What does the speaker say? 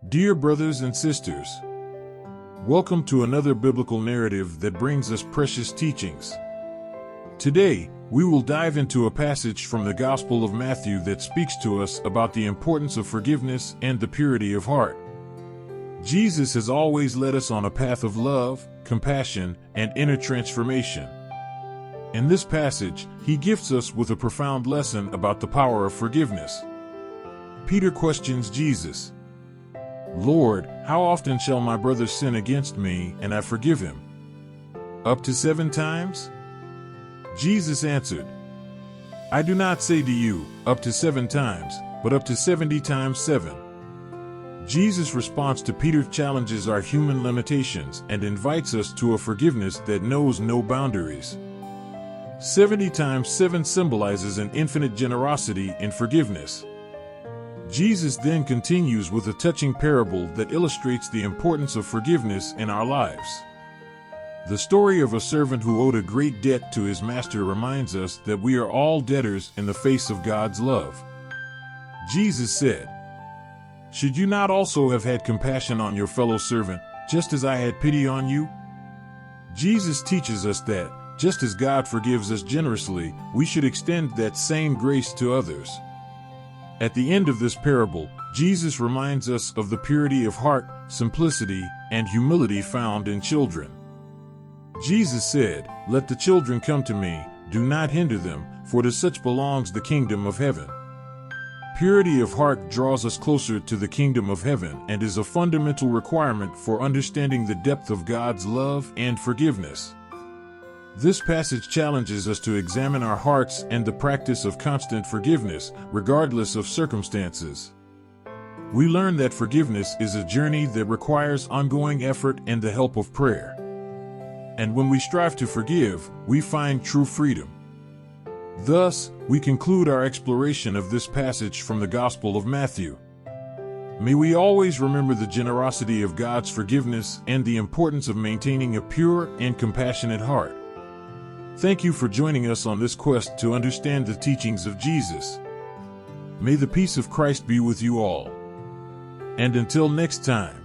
Dear brothers and sisters, welcome to another biblical narrative that brings us precious teachings. Today, we will dive into a passage from the Gospel of Matthew that speaks to us about the importance of forgiveness and the purity of heart. Jesus has always led us on a path of love, compassion, and inner transformation. In this passage, he gifts us with a profound lesson about the power of forgiveness. Peter questions Jesus, "Lord, how often shall my brother sin against me and I forgive him? Up to 7 times?" Jesus answered, "I do not say to you, up to 7 times, but up to 70 times 7. Jesus' response to Peter challenges our human limitations and invites us to a forgiveness that knows no boundaries. 70 times 7 symbolizes an infinite generosity in forgiveness. Jesus then continues with a touching parable that illustrates the importance of forgiveness in our lives. The story of a servant who owed a great debt to his master reminds us that we are all debtors in the face of God's love. Jesus said, "Should you not also have had compassion on your fellow servant, just as I had pity on you?" Jesus teaches us that, just as God forgives us generously, we should extend that same grace to others. At the end of this parable, Jesus reminds us of the purity of heart, simplicity, and humility found in children. Jesus said, "Let the children come to me, do not hinder them, for to such belongs the kingdom of heaven." Purity of heart draws us closer to the kingdom of heaven and is a fundamental requirement for understanding the depth of God's love and forgiveness. This passage challenges us to examine our hearts and the practice of constant forgiveness, regardless of circumstances. We learn that forgiveness is a journey that requires ongoing effort and the help of prayer. And when we strive to forgive, we find true freedom. Thus, we conclude our exploration of this passage from the Gospel of Matthew. May we always remember the generosity of God's forgiveness and the importance of maintaining a pure and compassionate heart. Thank you for joining us on this quest to understand the teachings of Jesus. May the peace of Christ be with you all. And until next time.